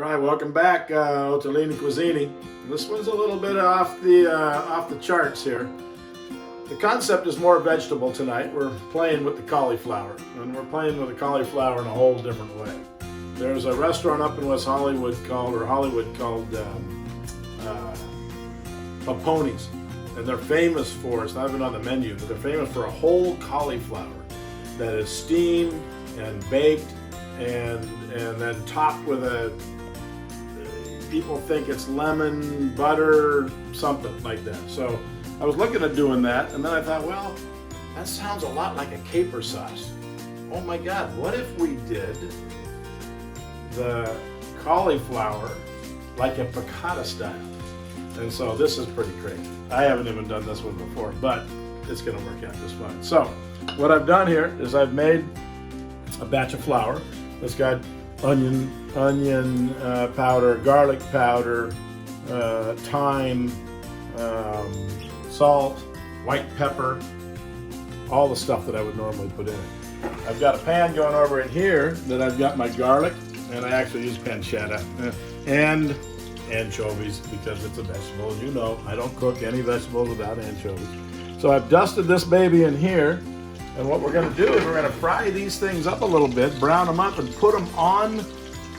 All right, welcome back, Ottolini Cuisine. This one's a little bit off the charts here. The concept is more vegetable tonight. We're playing with the cauliflower, and we're playing with the cauliflower in a whole different way. There's a restaurant up in West Hollywood called Papponi's, and they're famous for, it's not even on the menu, but they're famous for a whole cauliflower that is steamed and baked and then topped with people think it's lemon, butter, something like that. So I was looking at doing that, and then I thought, well, that sounds a lot like a caper sauce. Oh my God, what if we did the cauliflower like a piccata style? And so this is pretty crazy. I haven't even done this one before, but it's gonna work out just fine. So what I've done here is I've made a batch of flour. It's got onion powder, garlic powder, thyme, salt, white pepper, all the stuff that I would normally put in it. I've got a pan going over in here that I've got my garlic, and I actually use pancetta and anchovies because it's a vegetable. You know, I don't cook any vegetables without anchovies. So I've dusted this baby in here. And what we're going to do is we're going to fry these things up a little bit, brown them up, and put them on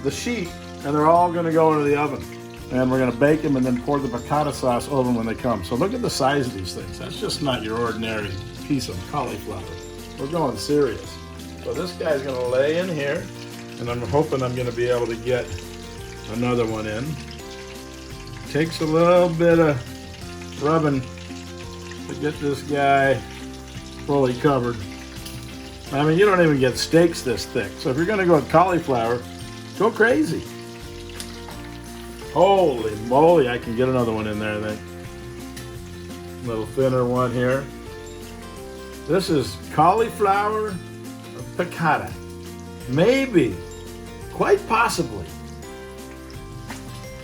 the sheet, and they're all going to go into the oven. And we're going to bake them and then pour the piccata sauce over them when they come. So look at the size of these things. That's just not your ordinary piece of cauliflower. We're going serious. So this guy's going to lay in here, and I'm hoping I'm going to be able to get another one in. Takes a little bit of rubbing to get this guy fully covered. I mean, you don't even get steaks this thick. So if you're going to go with cauliflower, go crazy. Holy moly, I can get another one in there, I think. A little thinner one here. This is cauliflower piccata. Maybe, quite possibly,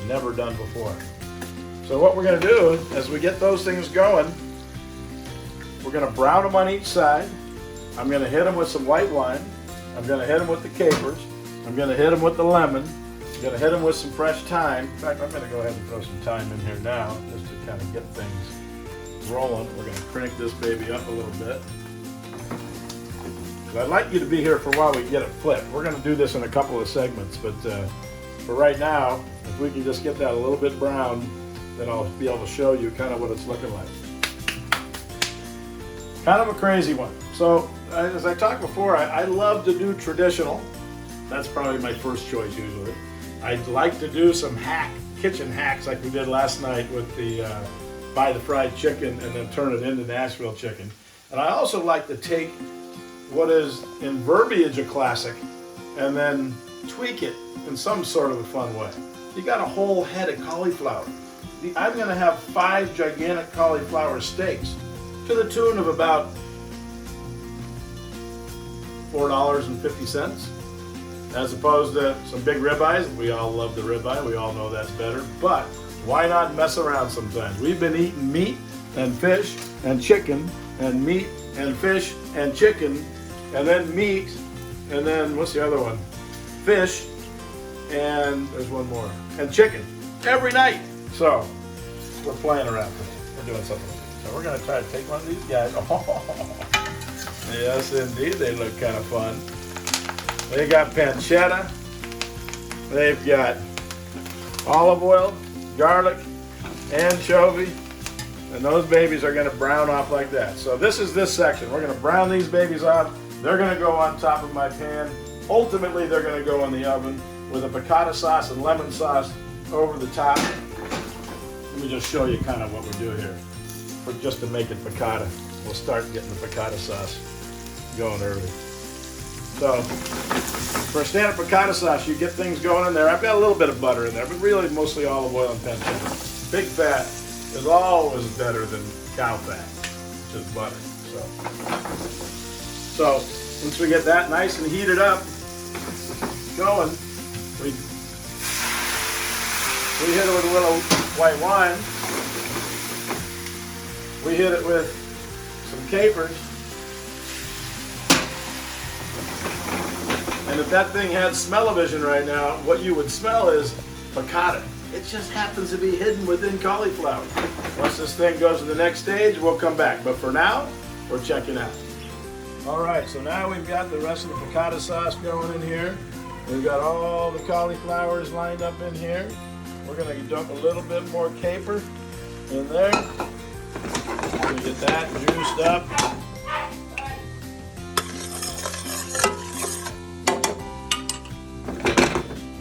never done before. So what we're going to do, as we get those things going, we're going to brown them on each side. I'm going to hit them with some white wine. I'm going to hit them with the capers. I'm going to hit them with the lemon. I'm going to hit them with some fresh thyme. In fact, I'm going to go ahead and throw some thyme in here now just to kind of get things rolling. We're going to crank this baby up a little bit. I'd like you to be here for a while we get it flipped. We're going to do this in a couple of segments, but for right now, if we can just get that a little bit brown, then I'll be able to show you kind of what it's looking like. Kind of a crazy one. So, as I talked before, I love to do traditional. That's probably my first choice usually. I'd like to do some kitchen hacks like we did last night with the buy the fried chicken and then turn it into Nashville chicken. And I also like to take what is in verbiage a classic and then tweak it in some sort of a fun way. You got a whole head of cauliflower. I'm going to have 5 gigantic cauliflower steaks to the tune of about $4.50, as opposed to some big ribeyes. We all love the ribeye. We all know that's better. But why not mess around sometimes? We've been eating meat and fish and chicken and meat and fish and chicken and then meat and then what's the other one? Fish and there's one more. And chicken every night. So we're playing around with it. We're doing something. So we're going to try to take one of these guys. Oh, yes, indeed, they look kind of fun. They got pancetta. They've got olive oil, garlic, anchovy, and those babies are going to brown off like that. So this is this section. We're going to brown these babies off. They're going to go on top of my pan. Ultimately, they're going to go in the oven with a piccata sauce and lemon sauce over the top. Let me just show you kind of what we do here. Just to make it piccata. We'll start getting the piccata sauce going early. So, for a standard piccata sauce, you get things going in there. I've got a little bit of butter in there, but really mostly olive oil and pancetta. Big fat is always better than cow fat, which is butter. So once we get that nice and heated up, going, we hit it with a little white wine. We hit it with some capers. And if that thing had smell-o-vision right now, what you would smell is piccata. It just happens to be hidden within cauliflower. Once this thing goes to the next stage, we'll come back. But for now, we're checking out. All right, so now we've got the rest of the piccata sauce going in here. We've got all the cauliflowers lined up in here. We're gonna dump a little bit more caper in there. We get that juiced up.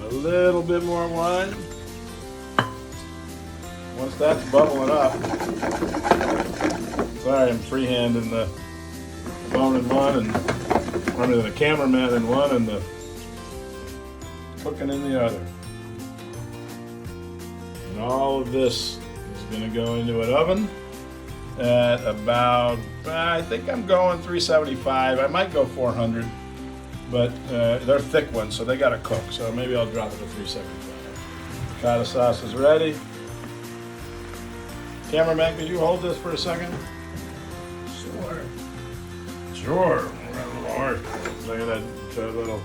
A little bit more wine. Once that's bubbling up, sorry, I'm freehanding the phone in one and running the cameraman in one and the cooking in the other. And all of this is going to go into an oven at about, I think I'm going 375. I might go 400, but they're thick ones, so they got to cook. So maybe I'll drop it to 375. Piccata sauce is ready. Cameraman, could you hold this for a second? Sure. Lord. Look at that little,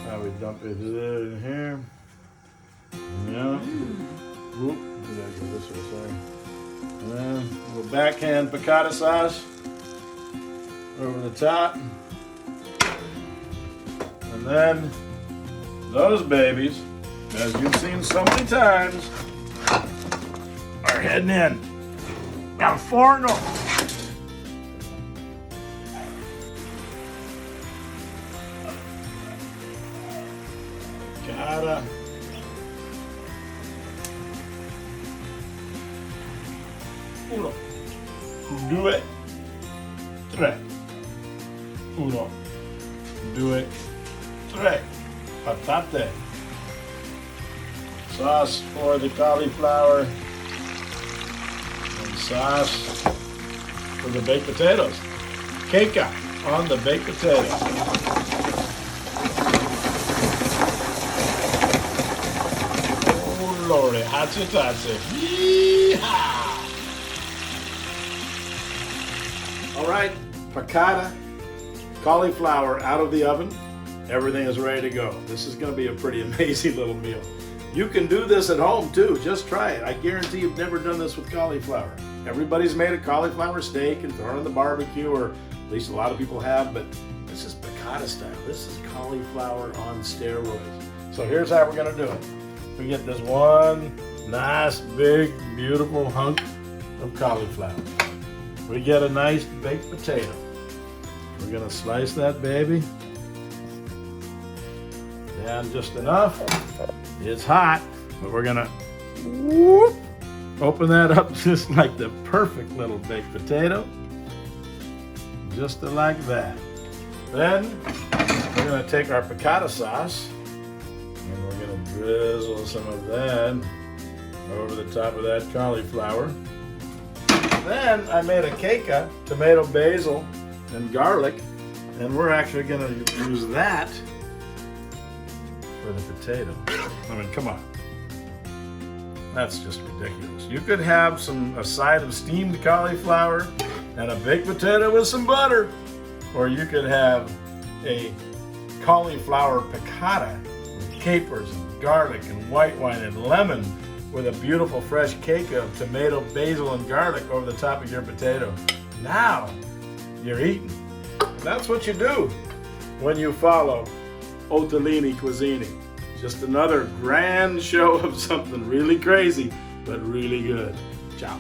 how we dump it in here. Yeah. Oop. We gotta go this way, sorry. And then a little backhand piccata sauce over the top. And then those babies, as you've seen so many times, are heading in. Al forno. Piccata. Uno, due, tre. Uno, due, tre. Patate. Sauce for the cauliflower. And sauce for the baked potatoes. Piccata on the baked potatoes. Oh Lordy, hatsy tatsy. Yeehaw! All right, piccata, cauliflower out of the oven. Everything is ready to go. This is going to be a pretty amazing little meal. You can do this at home too. Just try it. I guarantee you've never done this with cauliflower. Everybody's made a cauliflower steak and thrown it in the barbecue, or at least a lot of people have, but this is piccata style. This is cauliflower on steroids. So here's how we're going to do it. We get this one nice, big, beautiful hunk of cauliflower. We get a nice baked potato. We're going to slice that baby down just enough. It's hot, but we're going to open that up just like the perfect little baked potato. Just like that. Then we're going to take our piccata sauce and we're going to drizzle some of that over the top of that cauliflower. Then I made a piccata, tomato, basil, and garlic, and we're actually going to use that for the potato. I mean, come on. That's just ridiculous. You could have a side of steamed cauliflower and a baked potato with some butter, or you could have a cauliflower piccata with capers and garlic and white wine and lemon, with a beautiful fresh cake of tomato, basil, and garlic over the top of your potato. Now you're eating. That's what you do when you follow Ottolini Cuisine. Just another grand show of something really crazy, but really good. Ciao.